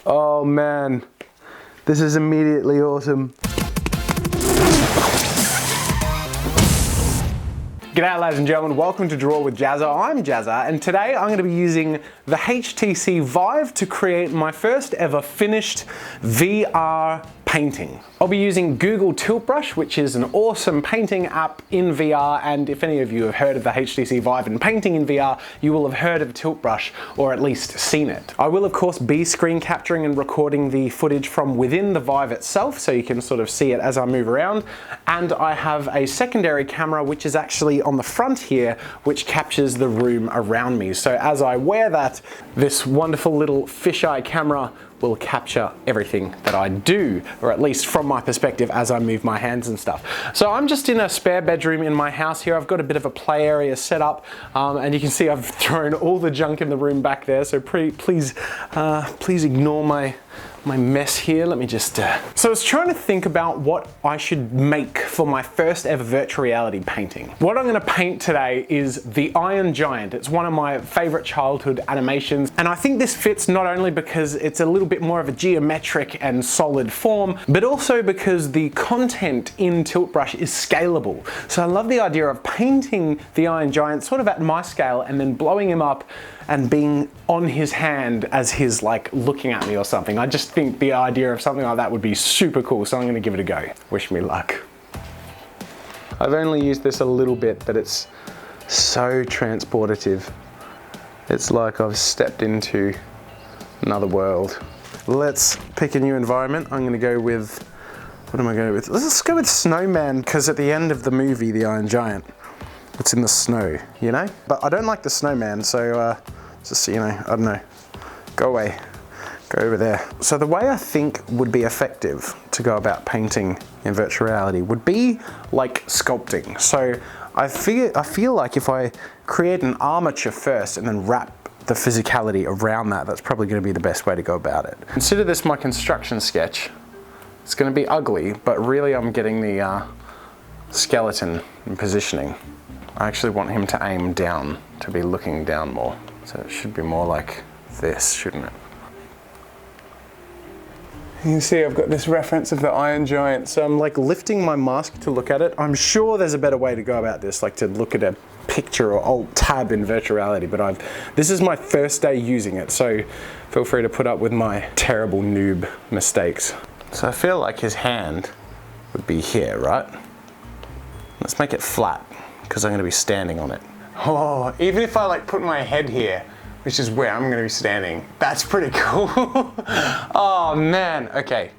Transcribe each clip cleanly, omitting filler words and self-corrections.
Oh man, this is immediately awesome. G'day ladies and gentlemen, welcome to Draw with Jazza. I'm Jazza and today I'm going to be using the HTC Vive to create my first ever finished VR painting. I'll be using Google Tilt Brush, which is an awesome painting app in VR, and if any of you have heard of the HTC Vive and painting in VR, you will have heard of Tilt Brush or at least seen it. I will of course be screen capturing and recording the footage from within the Vive itself so you can sort of see it as I move around, and I have a secondary camera which is actually on the front here which captures the room around me. So as I wear that, this wonderful little fisheye camera will capture everything that I do, or at least from my perspective as I move my hands and stuff. So I'm just in a spare bedroom in my house here. I've got a bit of a play area set up, and you can see I've thrown all the junk in the room back there, so please ignore my mess here. Let me just... So I was trying to think about what I should make for my first ever virtual reality painting. What I'm going to paint today is the Iron Giant. It's one of my favorite childhood animations, and I think this fits not only because it's a little bit more of a geometric and solid form, but also because the content in Tilt Brush is scalable. So I love the idea of painting the Iron Giant sort of at my scale and then blowing him up and being on his hand as he's like looking at me or something. I just think the idea of something like that would be super cool, so I'm gonna give it a go. Wish me luck. I've only used this a little bit, but it's so transportative. It's like I've stepped into another world. Let's pick a new environment. I'm gonna go with, what am I going with? Let's go with Snowman, because at the end of the movie, The Iron Giant, it's in the snow, you know? But I don't like the snowman, so just, you know, I don't know. Go away, go over there. So the way I think would be effective to go about painting in virtual reality would be like sculpting. So I feel like if I create an armature first and then wrap the physicality around that, that's probably gonna be the best way to go about it. Consider this my construction sketch. It's gonna be ugly, but really I'm getting the skeleton and positioning. I actually want him to aim down, to be looking down more. So it should be more like this, shouldn't it? You can see I've got this reference of the Iron Giant. So I'm like lifting my mask to look at it. I'm sure there's a better way to go about this, like to look at a picture or Alt-Tab in virtual reality, but this is my first day using it, so feel free to put up with my terrible noob mistakes. So I feel like his hand would be here, right? Let's make it flat, because I'm going to be standing on it. Oh, even if I like put my head here, which is where I'm going to be standing, that's pretty cool. Oh man, okay.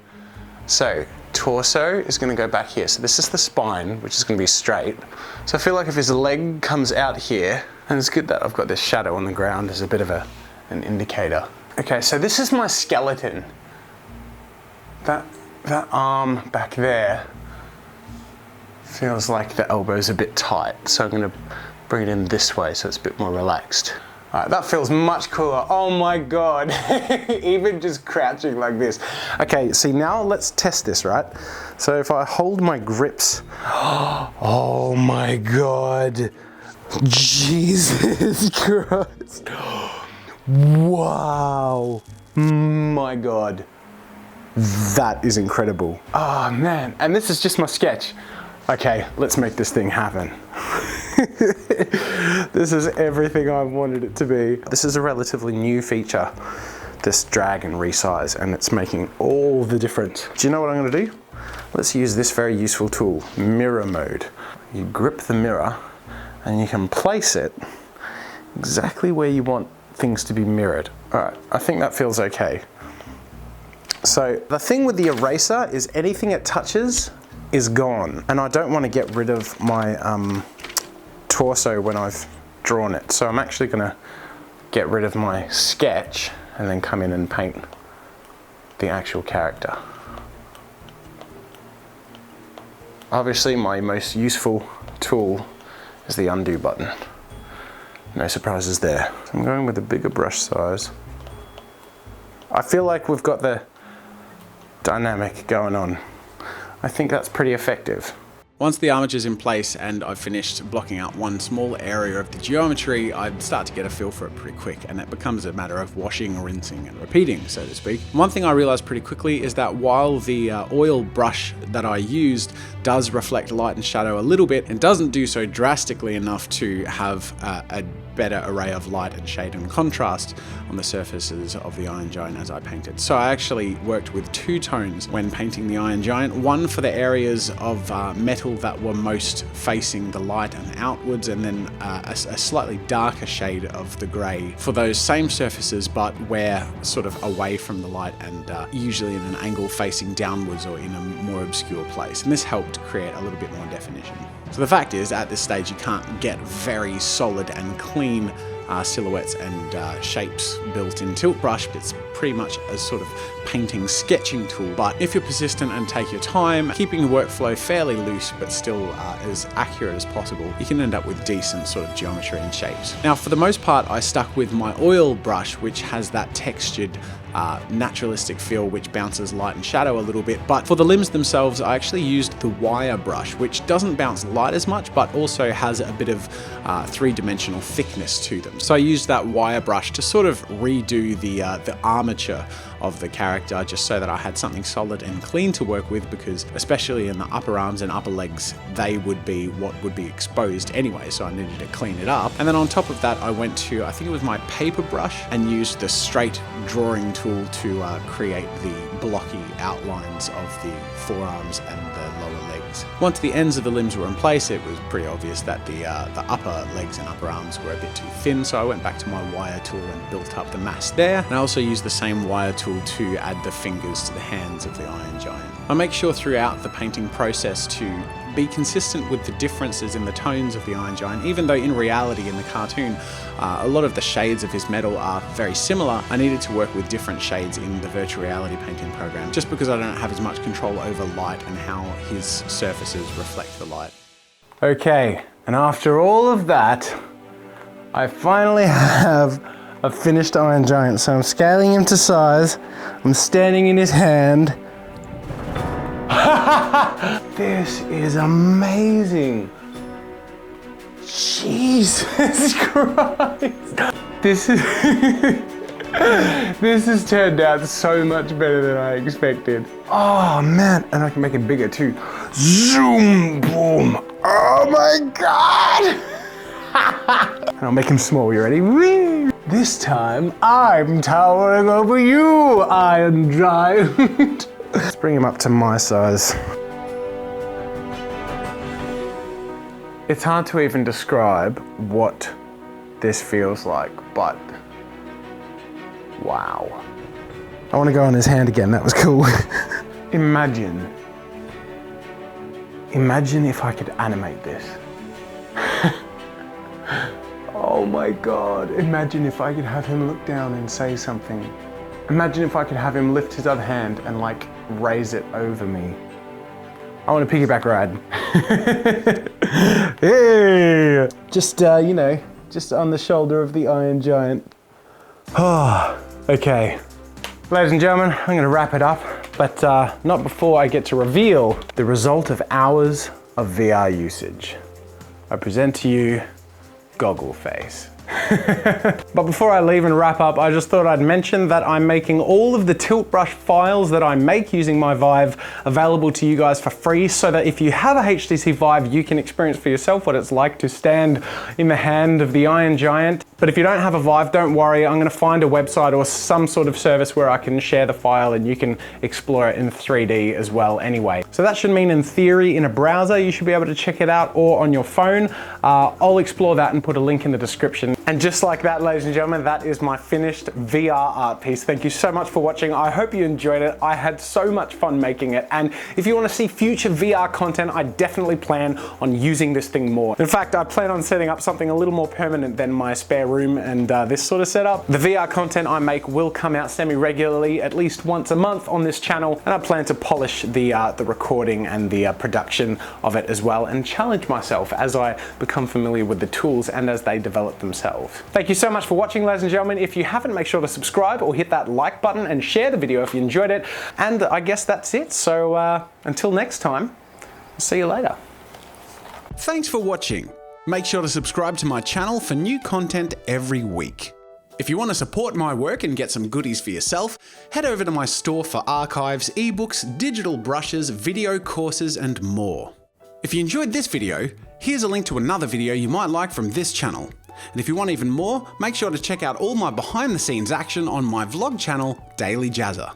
So torso is going to go back here. So this is the spine, which is going to be straight. So I feel like if his leg comes out here, and it's good that I've got this shadow on the ground as a bit of an indicator. Okay, so this is my skeleton. That arm back there feels like the elbow's a bit tight, so I'm gonna bring it in this way so it's a bit more relaxed. All right, that feels much cooler. Oh my God, even just crouching like this. Okay, see now let's test this, right? So if I hold my grips, oh my God, Jesus Christ. Wow, my God. That is incredible. Oh man, and this is just my sketch. Okay, let's make this thing happen. This is everything I wanted it to be. This is a relatively new feature, this drag and resize, and it's making all the difference. Do you know what I'm gonna do? Let's use this very useful tool, mirror mode. You grip the mirror and you can place it exactly where you want things to be mirrored. All right, I think that feels okay. So the thing with the eraser is anything it touches is gone, and I don't want to get rid of my torso when I've drawn it, so I'm actually going to get rid of my sketch and then come in and paint the actual character. Obviously my most useful tool is the undo button. No surprises there. I'm going with a bigger brush size. I feel like we've got the dynamic going on. I think that's pretty effective. Once the armature's in place and I've finished blocking out one small area of the geometry, I start to get a feel for it pretty quick, and it becomes a matter of washing, rinsing, and repeating, so to speak. One thing I realized pretty quickly is that while the oil brush that I used does reflect light and shadow a little bit, it doesn't do so drastically enough to have a better array of light and shade and contrast on the surfaces of the Iron Giant as I painted. So I actually worked with two tones when painting the Iron Giant, one for the areas of metal that were most facing the light and outwards, and then a slightly darker shade of the grey for those same surfaces, but where sort of away from the light and usually in an angle facing downwards or in a more obscure place. And this helped create a little bit more definition. So the fact is, at this stage, you can't get very solid and clean silhouettes and shapes built in Tilt Brush. It's pretty much a sort of painting, sketching tool. But if you're persistent and take your time, keeping your workflow fairly loose but still as accurate as possible, you can end up with decent sort of geometry and shapes. Now, for the most part, I stuck with my oil brush, which has that textured naturalistic feel which bounces light and shadow a little bit. But for the limbs themselves, I actually used the wire brush, which doesn't bounce light as much but also has a bit of three-dimensional thickness to them. So I used that wire brush to sort of redo the armature of the character, just so that I had something solid and clean to work with, because especially in the upper arms and upper legs, they would be what would be exposed anyway, so I needed to clean it up. And then on top of that, I went to, I think it was my paper brush, and used the straight drawing tool to create the blocky outlines of the forearms and the lower legs. Once the ends of the limbs were in place, it was pretty obvious that the upper legs and upper arms were a bit too thin, so I went back to my wire tool and built up the mass there. And I also used the same wire tool to add the fingers to the hands of the Iron Giant. I make sure throughout the painting process to be consistent with the differences in the tones of the Iron Giant, even though in reality in the cartoon a lot of the shades of his metal are very similar. I needed to work with different shades in the virtual reality painting program, just because I don't have as much control over light and how his surfaces reflect the light. Okay, and after all of that, I finally have a finished Iron Giant. So I'm scaling him to size, I'm standing in his hand. This is amazing. Jesus Christ. This has turned out so much better than I expected. Oh man, and I can make it bigger too. Zoom, boom. Oh my God. And I'll make him small, you ready? Whee! This time, I'm towering over you, Iron Giant. Let's bring him up to my size. It's hard to even describe what this feels like, but wow. I want to go on his hand again, that was cool. Imagine if I could animate this. Oh my God, imagine if I could have him look down and say something. Imagine if I could have him lift his other hand and like raise it over me. I want a piggyback ride. Hey! Just, you know, just on the shoulder of the Iron Giant. Oh, okay. Ladies and gentlemen, I'm gonna wrap it up, but not before I get to reveal the result of hours of VR usage. I present to you Goggle Face. But before I leave and wrap up, I just thought I'd mention that I'm making all of the Tilt Brush files that I make using my Vive available to you guys for free, so that if you have a HTC Vive, you can experience for yourself what it's like to stand in the hand of the Iron Giant. But if you don't have a Vive, don't worry, I'm gonna find a website or some sort of service where I can share the file and you can explore it in 3D as well anyway. So that should mean in theory in a browser, you should be able to check it out, or on your phone. I'll explore that and put a link in the description. And just like that, ladies and gentlemen, that is my finished VR art piece. Thank you so much for watching. I hope you enjoyed it. I had so much fun making it. And if you want to see future VR content, I definitely plan on using this thing more. In fact, I plan on setting up something a little more permanent than my spare room and this sort of setup. The VR content I make will come out semi-regularly, at least once a month on this channel. And I plan to polish the recording and the production of it as well, and challenge myself as I become familiar with the tools and as they develop themselves. Thank you so much for watching, ladies and gentlemen. If you haven't, make sure to subscribe or hit that like button and share the video if you enjoyed it. And I guess that's it. So until next time, I'll see you later. Thanks for watching. Make sure to subscribe to my channel for new content every week. If you want to support my work and get some goodies for yourself, head over to my store for archives, ebooks, digital brushes, video courses, and more. If you enjoyed this video, here's a link to another video you might like from this channel. And if you want even more, make sure to check out all my behind the scenes action on my vlog channel, Daily Jazza.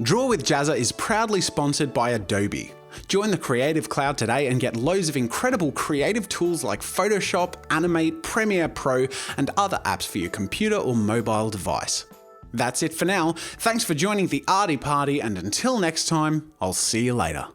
Draw with Jazza is proudly sponsored by Adobe. Join the Creative Cloud today and get loads of incredible creative tools like Photoshop, Animate, Premiere Pro, and other apps for your computer or mobile device. That's it for now. Thanks for joining the arty party, and until next time, I'll see you later.